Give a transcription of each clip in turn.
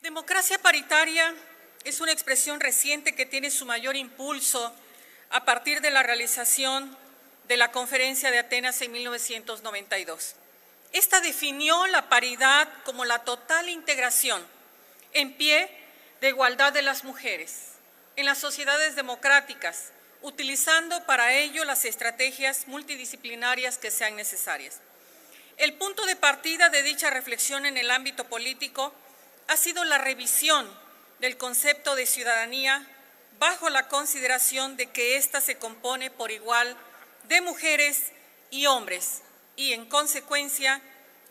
Democracia paritaria es una expresión reciente que tiene su mayor impulso a partir de la realización de la Conferencia de Atenas en 1992. Esta definió la paridad como la total integración en pie de igualdad de las mujeres en las sociedades democráticas, utilizando para ello las estrategias multidisciplinarias que sean necesarias. El punto de partida de dicha reflexión en el ámbito político ha sido la revisión del concepto de ciudadanía bajo la consideración de que ésta se compone por igual de mujeres y hombres y, en consecuencia,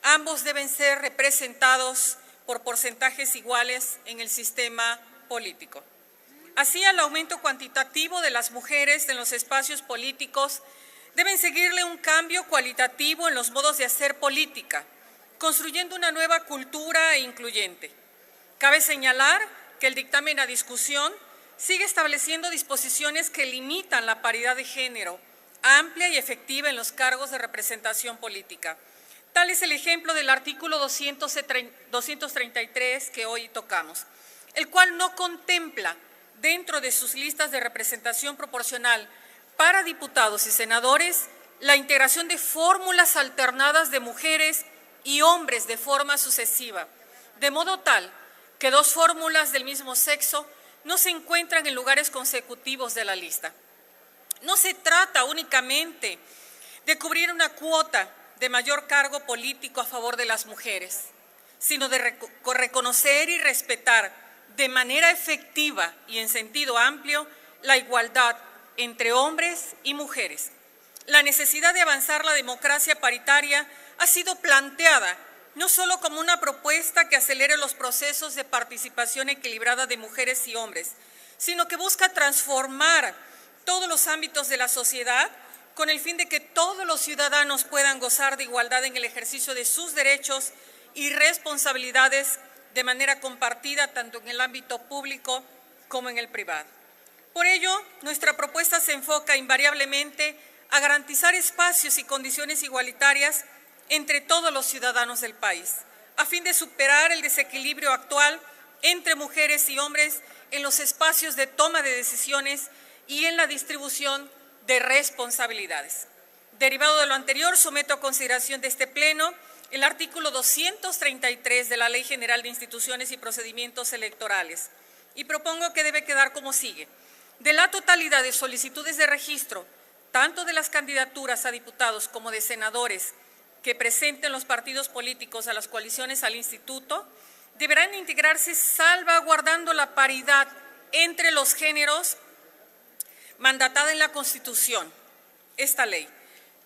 ambos deben ser representados por porcentajes iguales en el sistema político. Así, al aumento cuantitativo de las mujeres en los espacios políticos deben seguirle un cambio cualitativo en los modos de hacer política, construyendo una nueva cultura incluyente. Cabe señalar que el dictamen a discusión sigue estableciendo disposiciones que limitan la paridad de género amplia y efectiva en los cargos de representación política. Tal es el ejemplo del artículo 233 que hoy tocamos, el cual no contempla dentro de sus listas de representación proporcional para diputados y senadores la integración de fórmulas alternadas de mujeres y hombres de forma sucesiva, de modo tal que dos fórmulas del mismo sexo no se encuentran en lugares consecutivos de la lista. No se trata únicamente de cubrir una cuota de mayor cargo político a favor de las mujeres, sino de reconocer y respetar de manera efectiva y en sentido amplio la igualdad entre hombres y mujeres. La necesidad de avanzar la democracia paritaria ha sido planteada no solo como una propuesta que acelere los procesos de participación equilibrada de mujeres y hombres, sino que busca transformar todos los ámbitos de la sociedad con el fin de que todos los ciudadanos puedan gozar de igualdad en el ejercicio de sus derechos y responsabilidades de manera compartida tanto en el ámbito público como en el privado. Por ello, nuestra propuesta se enfoca invariablemente a garantizar espacios y condiciones igualitarias entre todos los ciudadanos del país, a fin de superar el desequilibrio actual entre mujeres y hombres en los espacios de toma de decisiones y en la distribución de responsabilidades. Derivado de lo anterior, someto a consideración de este Pleno el artículo 233 de la Ley General de Instituciones y Procedimientos Electorales y propongo que debe quedar como sigue. De la totalidad de solicitudes de registro, tanto de las candidaturas a diputados como de senadores que presenten los partidos políticos a las coaliciones al Instituto, deberán integrarse salvaguardando la paridad entre los géneros mandatada en la Constitución, esta ley.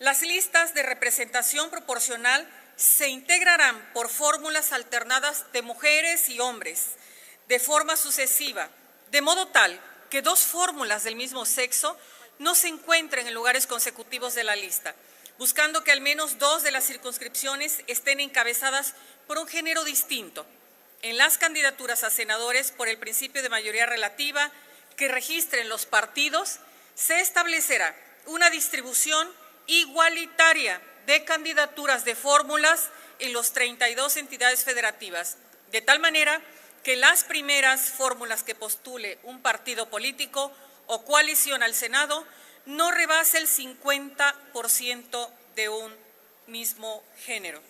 Las listas de representación proporcional se integrarán por fórmulas alternadas de mujeres y hombres de forma sucesiva, de modo tal que dos fórmulas del mismo sexo no se encuentren en lugares consecutivos de la lista, buscando que al menos dos de las circunscripciones estén encabezadas por un género distinto. En las candidaturas a senadores por el principio de mayoría relativa que registren los partidos, se establecerá una distribución igualitaria de candidaturas de fórmulas en los 32 entidades federativas, de tal manera que las primeras fórmulas que postule un partido político o coalición al Senado no rebase el 50% de un mismo género.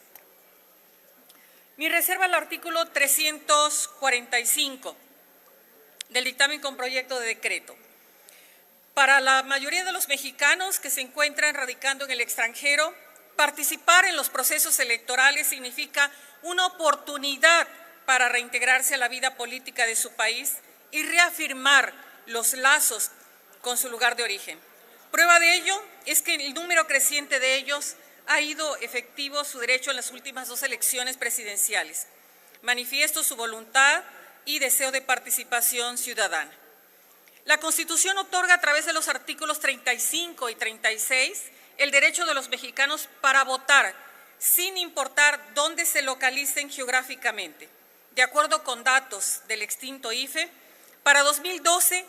Mi reserva al artículo 345 del dictamen con proyecto de decreto. Para la mayoría de los mexicanos que se encuentran radicando en el extranjero, participar en los procesos electorales significa una oportunidad para reintegrarse a la vida política de su país y reafirmar los lazos con su lugar de origen. Prueba de ello es que el número creciente de ellos ha ido efectivo su derecho en las últimas dos elecciones presidenciales. Manifiesto su voluntad y deseo de participación ciudadana. La Constitución otorga a través de los artículos 35 y 36 el derecho de los mexicanos para votar, sin importar dónde se localicen geográficamente. De acuerdo con datos del extinto IFE, para 2012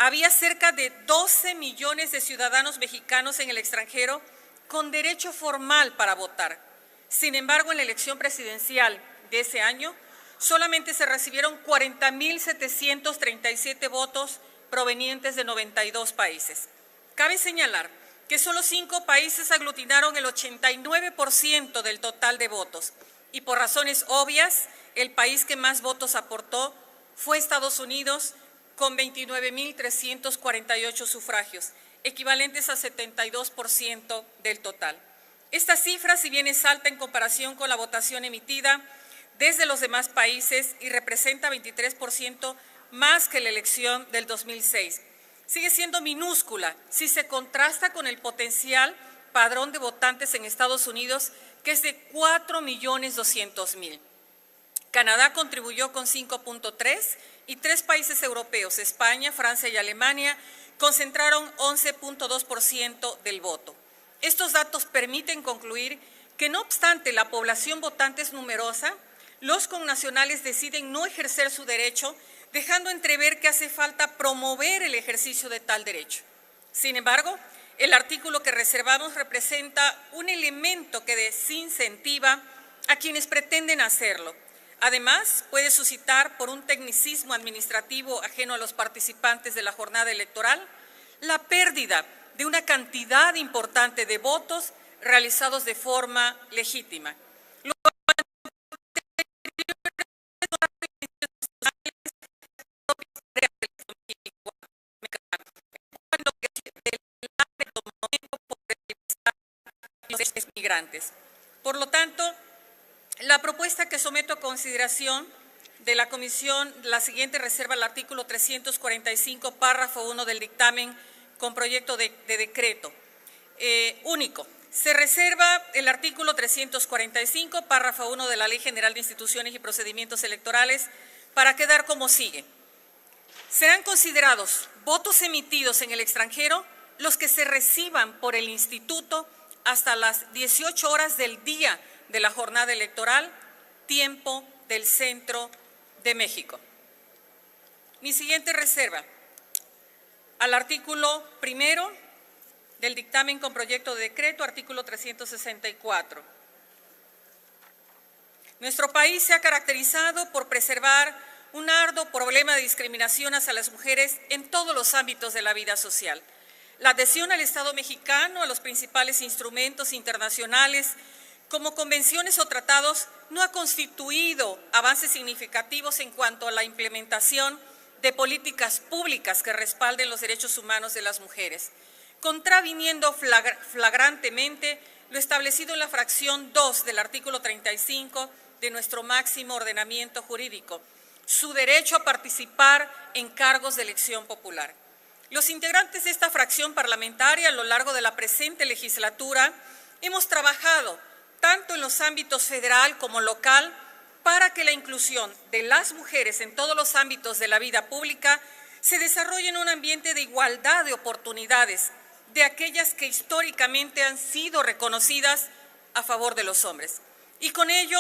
había cerca de 12 millones de ciudadanos mexicanos en el extranjero con derecho formal para votar. Sin embargo, en la elección presidencial de ese año, solamente se recibieron 40.737 votos provenientes de 92 países. Cabe señalar que solo 5 países aglutinaron el 89% del total de votos y por razones obvias, el país que más votos aportó fue Estados Unidos con 29.348 sufragios, equivalentes a 72% del total. Esta cifra, si bien es alta en comparación con la votación emitida desde los demás países y representa 23% más que la elección del 2006, sigue siendo minúscula si se contrasta con el potencial padrón de votantes en Estados Unidos, que es de 4.200.000. Canadá contribuyó con 5.3 y 3 países europeos, España, Francia y Alemania, concentraron 11.2% del voto. Estos datos permiten concluir que, no obstante la población votante es numerosa, los connacionales deciden no ejercer su derecho, dejando entrever que hace falta promover el ejercicio de tal derecho. Sin embargo, el artículo que reservamos representa un elemento que desincentiva a quienes pretenden hacerlo. Además, puede suscitar, por un tecnicismo administrativo ajeno a los participantes de la jornada electoral, la pérdida de una cantidad importante de votos realizados de forma legítima. Los migrantes. Por lo tanto, la propuesta que someto a consideración de la Comisión, la siguiente reserva al artículo 345, párrafo 1 del dictamen con proyecto de decreto. Único. Se reserva el artículo 345, párrafo 1 de la Ley General de Instituciones y Procedimientos Electorales para quedar como sigue. Serán considerados votos emitidos en el extranjero los que se reciban por el Instituto hasta las 18 horas del día de la jornada electoral, tiempo del Centro de México. Mi siguiente reserva al artículo 1 del dictamen con proyecto de decreto, artículo 364. Nuestro país se ha caracterizado por preservar un arduo problema de discriminación hacia las mujeres en todos los ámbitos de la vida social. La adhesión al Estado mexicano a los principales instrumentos internacionales, como convenciones o tratados, no ha constituido avances significativos en cuanto a la implementación de políticas públicas que respalden los derechos humanos de las mujeres, contraviniendo flagrantemente lo establecido en la fracción 2 del artículo 35 de nuestro máximo ordenamiento jurídico, su derecho a participar en cargos de elección popular. Los integrantes de esta fracción parlamentaria a lo largo de la presente legislatura hemos trabajado tanto en los ámbitos federal como local para que la inclusión de las mujeres en todos los ámbitos de la vida pública se desarrolle en un ambiente de igualdad de oportunidades de aquellas que históricamente han sido reconocidas a favor de los hombres, y con ello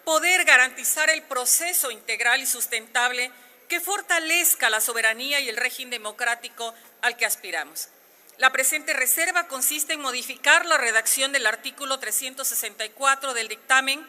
poder garantizar el proceso integral y sustentable que fortalezca la soberanía y el régimen democrático al que aspiramos. La presente reserva consiste en modificar la redacción del artículo 364 del dictamen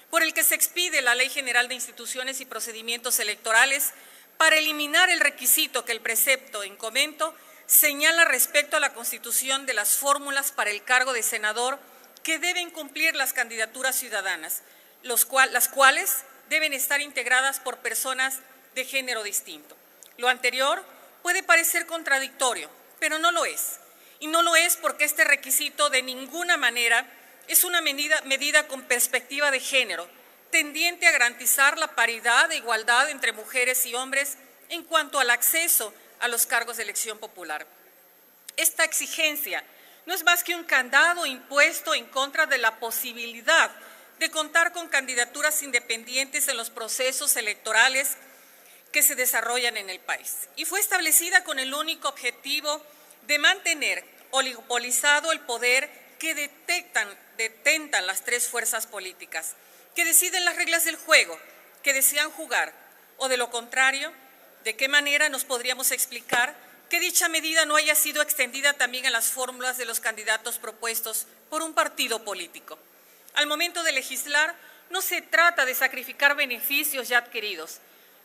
por el que se expide la Ley General de Instituciones y Procedimientos Electorales para eliminar el requisito que el precepto en comento señala respecto a la constitución de las fórmulas para el cargo de senador que deben cumplir las candidaturas ciudadanas, las cuales deben estar integradas por personas de género distinto. Lo anterior puede parecer contradictorio, pero no lo es. Y no lo es porque este requisito de ninguna manera es una medida con perspectiva de género, tendiente a garantizar la paridad e igualdad entre mujeres y hombres en cuanto al acceso a los cargos de elección popular. Esta exigencia no es más que un candado impuesto en contra de la posibilidad de contar con candidaturas independientes en los procesos electorales que se desarrollan en el país. Y fue establecida con el único objetivo de mantener oligopolizado el poder que detentan las tres fuerzas políticas, que deciden las reglas del juego, que desean jugar, o de lo contrario, ¿de qué manera nos podríamos explicar que dicha medida no haya sido extendida también a las fórmulas de los candidatos propuestos por un partido político? Al momento de legislar, no se trata de sacrificar beneficios ya adquiridos,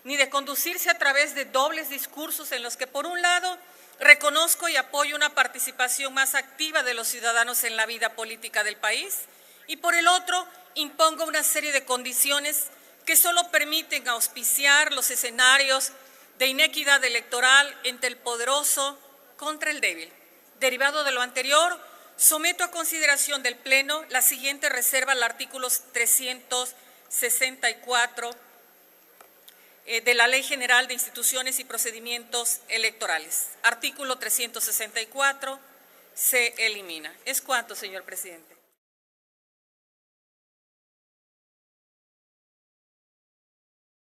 ni de conducirse a través de dobles discursos en los que, por un lado, reconozco y apoyo una participación más activa de los ciudadanos en la vida política del país y, por el otro, impongo una serie de condiciones que solo permiten auspiciar los escenarios de inequidad electoral entre el poderoso contra el débil. Derivado de lo anterior, someto a consideración del Pleno la siguiente reserva al artículo 364 de la Ley General de Instituciones y Procedimientos Electorales. Artículo 364 se elimina. ¿Es cuánto, señor presidente?